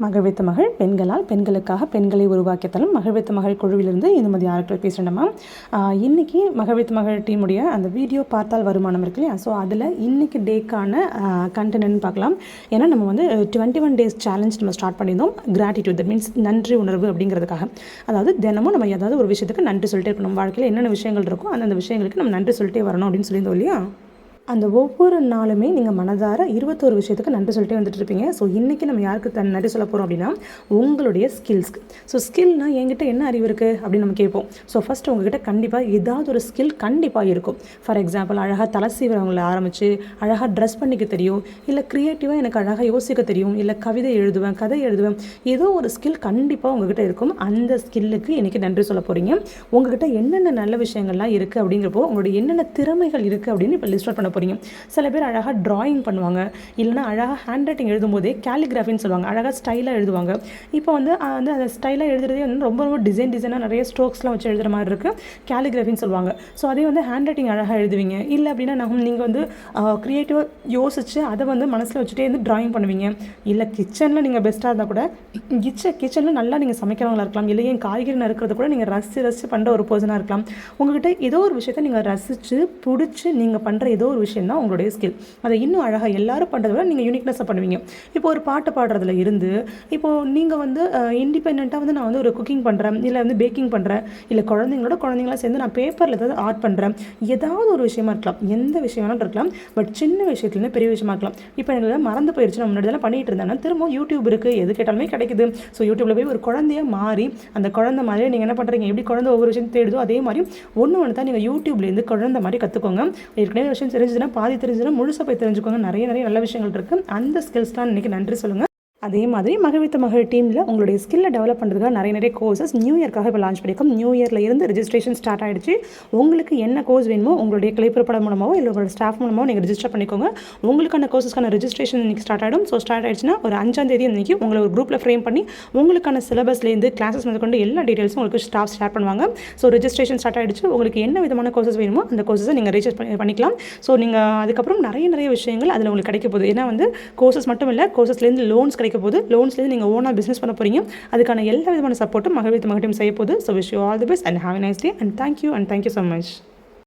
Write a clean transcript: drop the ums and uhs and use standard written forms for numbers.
மகிழ்வித்த மகள் பெண்களால் பெண்களுக்காக பெண்களை உருவாக்கியதாலும் மகிழ்வித்த மகள் குழுவிலிருந்து இந்துமதி ஆட்கள் பேசுகிறேன்மா. இன்றைக்கி மகிழ்வித்த மகள் டீமுடைய அந்த வீடியோ பார்த்தால் வருமானம் இருக்கு இல்லையா, ஸோ அதில் இன்றைக்கி டேக்கான கண்டென்ட்னு பார்க்கலாம். ஏன்னா நம்ம வந்து 21 days சேலஞ்ச் நம்ம ஸ்டார்ட் பண்ணியிருந்தோம். கிராட்டிடியூட், தட் மீன்ஸ் நன்றி உணர்வு அப்படிங்கிறதுக்காக. அதாவது தினமும் நம்ம ஏதாவது ஒரு விஷயத்துக்கு நன்றி சொல்லிட்டே இருக்கணும். வாழ்க்கையில் என்னென்ன விஷயங்கள் இருக்கோ அந்தந்த விஷயங்களுக்கு நம்ம நன்றி சொல்லிட்டே வரணும் அப்படின்னு சொல்லியிருந்தோம் இல்லையா. அந்த ஒவ்வொரு நாளுமே நீங்கள் மனதார 21 விஷயத்துக்கு நன்றி சொல்லிட்டே வந்துட்டு இருப்பீங்க. ஸோ இன்றைக்கி நம்ம யாருக்கு நன்றி சொல்ல போகிறோம் அப்படின்னா உங்களுடைய ஸ்கில்ஸ்க்கு. ஸோ ஸ்கில்னால் என்கிட்ட என்ன அறிவு இருக்குது அப்படின்னு நம்ம கேட்போம். ஸோ ஃபஸ்ட்டு உங்ககிட்ட கண்டிப்பாக ஏதாவது ஒரு ஸ்கில் கண்டிப்பாக இருக்கும். ஃபார் எக்ஸாம்பிள், அழகாக தலை சீவரவங்களை ஆரம்பித்து அழகாக ட்ரெஸ் பண்ணிக்க தெரியும், இல்லை க்ரியேட்டிவாக எனக்கு அழகாக யோசிக்க தெரியும், இல்லை கவிதை எழுதுவேன், கதை எழுதுவேன், ஏதோ ஒரு ஸ்கில் கண்டிப்பாக உங்ககிட்ட இருக்கும். அந்த ஸ்கில்லுக்கு இன்றைக்கி நன்றி சொல்ல போகிறீங்க. உங்ககிட்ட என்னென்ன நல்ல விஷயங்கள்லாம் இருக்குது அப்படிங்கிறப்போ உங்களுடைய என்னென்ன திறமைகள் இருக்குது அப்படின்னு இப்போ லிஸ்ட் அவுட் பண்ண போகிறீங்க. சில பேர் அழகாக ட்ராயிங் பண்ணுவாங்க, இல்லைனா அழகாக ஹேண்ட் ரைட்டிங் எழுதும்போதே கேலிகிராஃபின்னு சொல்லுவாங்க, அழகாக ஸ்டைலாக எழுதுவாங்க. இப்போ வந்து அந்த ஸ்டைலாக எழுதுறதே வந்து ரொம்ப ரொம்ப டிசைனாக நிறைய ஸ்ட்ரோக்ஸ்லாம் வச்சு எழுதுகிற மாதிரி இருக்குது, கேலிகிராஃபின்னு சொல்லுவாங்க. ஸோ அதே வந்து ஹேண்ட் ரைட்டிங் அழகாக எழுதுவீங்க. இல்லை அப்படின்னா நீங்கள் வந்து க்ரியேட்டிவாக யோசித்து அதை வந்து மனசில் வச்சுட்டே வந்து ட்ராயிங் பண்ணுவீங்க. இல்லை கிச்சனில் நீங்கள் பெஸ்ட்டாக இருந்தால் கூட கிச்சனில் நல்லா நீங்கள் சமைக்கிறவங்களா இருக்கலாம், இல்லை ஏன் காய்கறி நறுக்கிறது கூட நீங்கள் ரசித்து பண்ணுற ஒரு பர்சனாக இருக்கலாம். உங்கள்கிட்ட ஏதோ ஒரு விஷயத்தை நீங்கள் ரசித்து பிடிச்சி நீங்கள் பண்ணுற ஏதோ ஒரு விஷயம் தான் உங்களுடைய ஸ்கில். அதை இன்னும் அழகாக எல்லாரும் பண்ணுறத விட நீங்கள் யூனிக்னஸாக பண்ணுவீங்க. இப்போ ஒரு பாட்டு பாடுறதுல இருந்து இப்போது நீங்கள் வந்து இண்டிபெண்ட்டாக வந்து நான் வந்து ஒரு குக்கிங் பண்ணுறேன், இல்லை வந்து பேக்கிங் பண்ணுறேன், இல்லை குழந்தைங்களாம் சேர்ந்து நான் பேப்பரில் ஏதாவது ஆர்ட் பண்ணுறேன், ஏதாவது ஒரு விஷயமா இருக்கலாம், எந்த விஷயமானாலும் இருக்கலாம். பட் சின்ன விஷயத்துலேருந்து பெரிய விஷயமா இருக்கலாம். இப்போ எனக்கு மறந்து போயிடுச்சு, நான் முன்னாடி பண்ணிட்டு இருந்தேன்னா திரும்ப யூடியூப் இருக்குது, எது கேட்டாலுமே கிடைக்குது. ஸோ யூடியூப்பில் போய் ஒரு குழந்தைய மாறி அந்த குழந்தை மாதிரியே நீங்கள் என்ன பண்ணுறீங்க, எப்படி குழந்தை ஒவ்வொரு விஷயம் தேடுதோ அதே மாதிரி ஒன்று தான் நீங்கள் யூடியூப்லேருந்து குழந்தை மாதிரி கற்றுக்கோங்க. ஏற்கனவே விஷயம் தெரிஞ்சுதுன்னா பாதி தெரிஞ்சுன்னா முழுசாக போய் தெரிஞ்சுக்கோங்க. நிறைய நல்ல விஷயங்கள் இருக்குது. அந்த ஸ்கில்ஸ் தான் இன்றைக்கி நன்றி சொல்லுங்கள். அதே மாதிரி மகிழ்வித்த மகள் டீமில் உங்களுடைய ஸ்கில்லை டெவலப் பண்ணுறதுக்காக நிறைய கோர்சஸ் நியூ இயர்க்காக இப்போ லான்ச் பண்ணியிருக்கோம். நியூ இயரில் இருந்து ரெஜிஸ்ட்ரேஷன் ஸ்டார்ட் ஆகிடுச்சு. உங்களுக்கு என்ன கோர்ஸ் வேணுமோ உங்களுடைய கிளைப்புறப்படம் மூலமாவோ இல்லை உங்களோட ஸ்டாஃப் மூலமாவோ நீங்கள் ரெஜிஸ்டர் பண்ணிக்கோங்க. உங்களுக்கான கோர்ஸஸ்க்கான ரெஜிஸ்ட்ரேஷன் இன்றைக்கி ஸ்டார்ட் ஆகிடும். ஸோ ஸ்டார்ட் ஆகிடுச்சுன்னா ஒரு 5ஆம் தேதி அன்றைக்கி உங்களை ஒரு குரூப்பில் ஃப்ரேம் பண்ணி உங்களுக்கான சிலபஸ்லேருந்து கிளாஸஸ் கொண்டு எல்லா டீட்டெயில்ஸும் உங்களுக்கு ஸ்டாஃப் ஷேர் பண்ணுவாங்க. ஸோ ரெஜிஸ்ட்ரேஷன் ஸ்டார்ட் ஆகிடுச்சு. உங்களுக்கு என்ன விதமான கோர்சஸ் வேணுமோ அந்த கோர்ஸஸை நீங்கள் ரெஜிஸ்டர் பண்ணிக்கலாம். ஸோ நீங்கள் அதுக்கப்புறம் நிறைய விஷயங்கள் அதில் உங்களுக்கு கிடைக்க போகுது. ஏன்னா வந்து கோர்சஸ் மட்டும் இல்லை, கோர்சஸ்லேருந்து லோன்ஸ் கிடைக்க போகுது. லோன்ஸ்லேருந்து நீங்கள் ஓனாக பிஸ்னஸ் பண்ண போகிறீங்க. அதுக்கான எல்லா விதமான சப்போர்ட்டும் மகிழ்வித்த மகள் டீம் செய்ய போகுது. So wish you all the best and have a nice day and thank you so much.